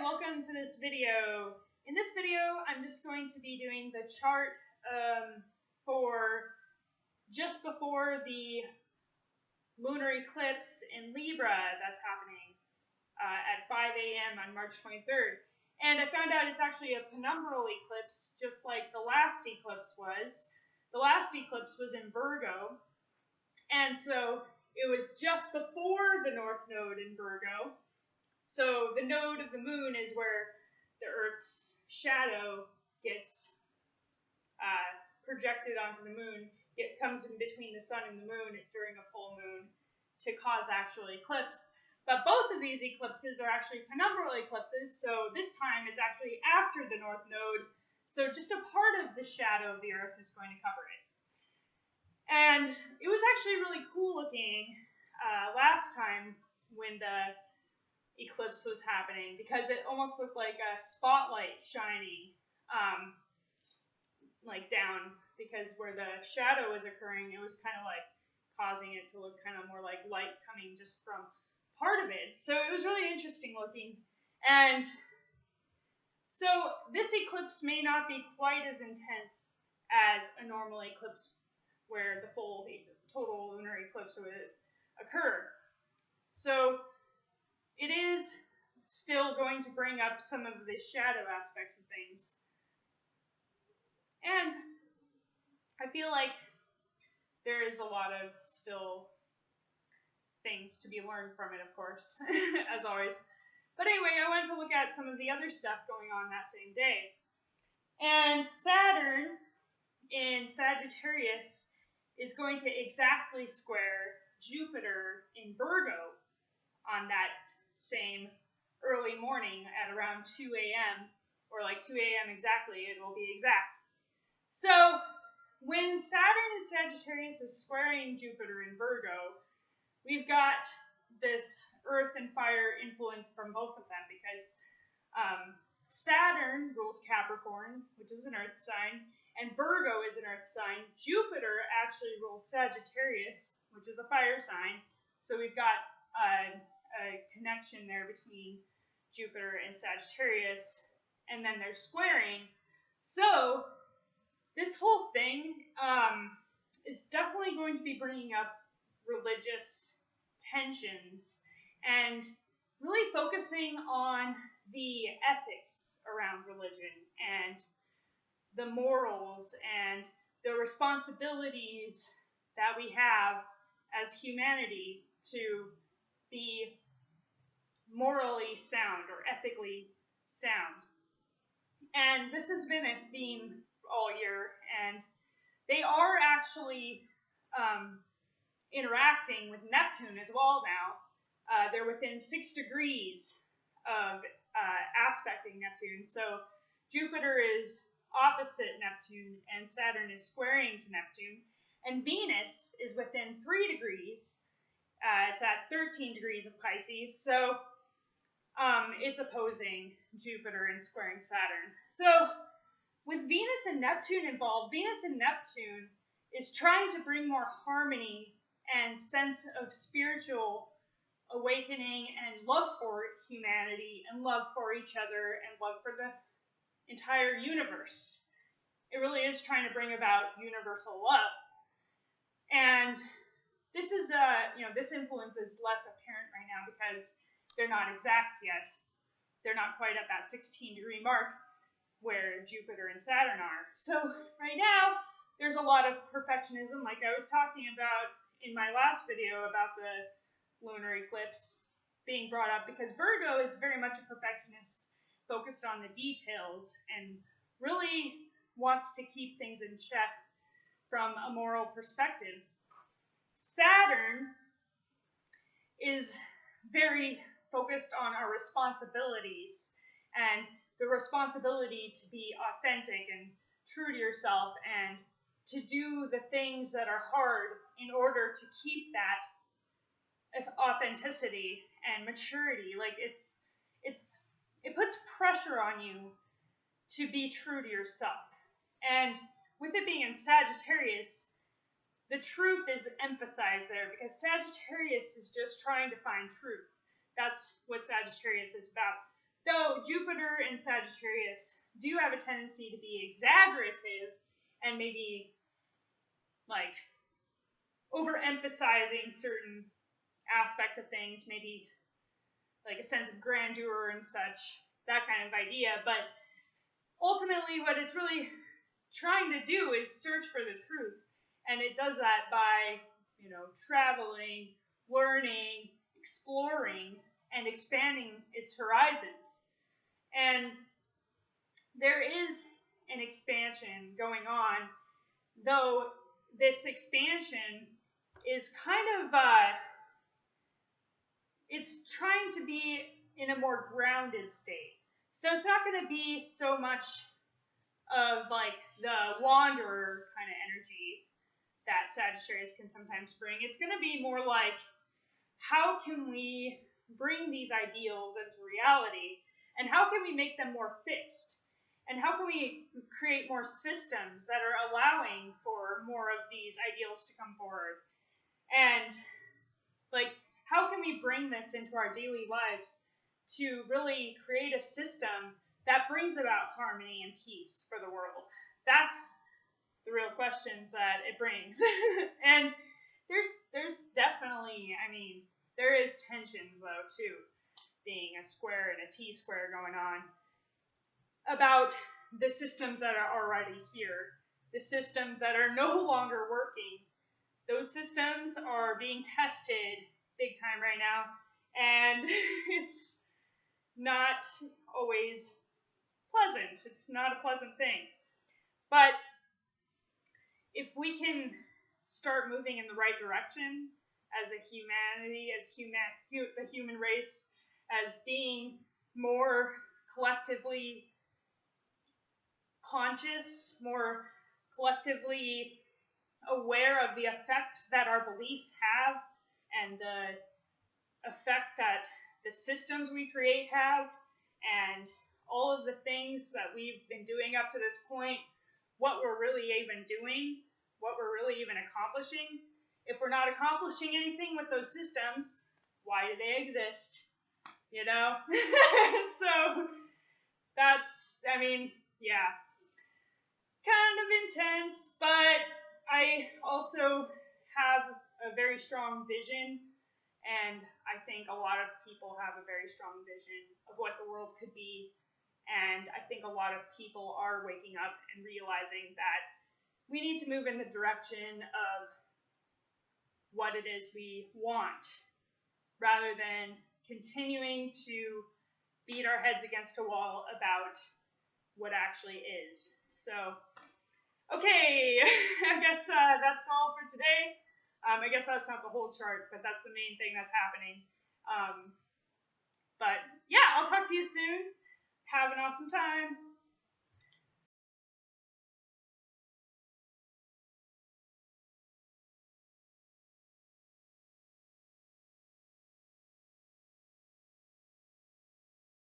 welcome to this video. In this video, I'm just going to be doing the chart for just before the lunar eclipse in Libra that's happening at 5 a.m. on March 23rd. And I found out it's actually a penumbral eclipse, just like the last eclipse was. The last eclipse was in Virgo, and so it was just before the North Node in Virgo. So the node of the moon is where the Earth's shadow gets projected onto the moon. It comes in between the sun and the moon during a full moon to cause actual eclipse. But both of these eclipses are actually penumbral eclipses, so this time it's actually after the North Node, so just a part of the shadow of the Earth is going to cover it. And it was actually really cool looking last time when the eclipse was happening, because it almost looked like a spotlight shining like down, because where the shadow was occurring, it was kind of like causing it to look kind of more like light coming just from part of it. So it was really interesting looking. And so this eclipse may not be quite as intense as a normal eclipse where the full total lunar eclipse would occur. So it is still going to bring up some of the shadow aspects of things. And I feel like there is a lot of still things to be learned from it, of course, as always. But anyway, I wanted to look at some of the other stuff going on that same day. And Saturn in Sagittarius is going to exactly square Jupiter in Virgo on that same early morning at around 2 a.m. or like 2 a.m. exactly, it will be exact. So when Saturn in Sagittarius is squaring Jupiter in Virgo, we've got this earth and fire influence from both of them, because Saturn rules Capricorn, which is an earth sign, and Virgo is an earth sign. Jupiter actually rules Sagittarius, which is a fire sign. So we've got a connection there between Jupiter and Sagittarius, and then they're squaring. So this whole thing is definitely going to be bringing up religious tensions and really focusing on the ethics around religion and the morals and the responsibilities that we have as humanity to be morally sound or ethically sound. And this has been a theme all year, and they are actually interacting with Neptune as well now. They're within 6 degrees of aspecting Neptune. So Jupiter is opposite Neptune, and Saturn is squaring to Neptune. And Venus is within 3 degrees. It's at 13 degrees of Pisces. So it's opposing Jupiter and squaring Saturn. So with Venus and Neptune involved, Venus and Neptune is trying to bring more harmony and sense of spiritual awakening and love for humanity and love for each other and love for the entire universe. It really is trying to bring about universal love. And this is, this influence is less apparent right now because they're not exact yet. They're not quite at that 16-degree mark where Jupiter and Saturn are. So right now, there's a lot of perfectionism, like I was talking about in my last video about the lunar eclipse being brought up, because Virgo is very much a perfectionist, focused on the details, and really wants to keep things in check from a moral perspective. Saturn is very focused on our responsibilities and the responsibility to be authentic and true to yourself and to do the things that are hard in order to keep that authenticity and maturity. Like it puts pressure on you to be true to yourself. And with it being in Sagittarius, the truth is emphasized there, because Sagittarius is just trying to find truth. That's what Sagittarius is about. Though Jupiter and Sagittarius do have a tendency to be exaggerative and maybe like overemphasizing certain aspects of things, maybe like a sense of grandeur and such, that kind of idea. But ultimately, what it's really trying to do is search for the truth. And it does that by, traveling, learning, exploring, and expanding its horizons. And there is an expansion going on, though this expansion is kind of, it's trying to be in a more grounded state. So it's not going to be so much of like the wanderer kind of energy that Sagittarius can sometimes bring. It's going to be more like, how can we bring these ideals into reality, and how can we make them more fixed, and how can we create more systems that are allowing for more of these ideals to come forward, and like, how can we bring this into our daily lives to really create a system that brings about harmony and peace for the world? That's the real questions that it brings. And there's definitely, there is tensions though too, being a square and a T-square going on, about the systems that are already here, the systems that are no longer working. Those systems are being tested big time right now, and it's not always pleasant. It's not a pleasant thing. But if we can start moving in the right direction as a humanity, the human race, as being more collectively conscious, more collectively aware of the effect that our beliefs have, and the effect that the systems we create have, and all of the things that we've been doing up to this point, what we're really even doing, what we're really even accomplishing. If we're not accomplishing anything with those systems, why do they exist? So that's, yeah, kind of intense, but I also have a very strong vision, and I think a lot of people have a very strong vision of what the world could be, and I think a lot of people are waking up and realizing that we need to move in the direction of what it is we want, rather than continuing to beat our heads against a wall about what actually is. So, okay, I guess that's all for today. I guess that's not the whole chart, but that's the main thing that's happening. But yeah, I'll talk to you soon. Have an awesome time.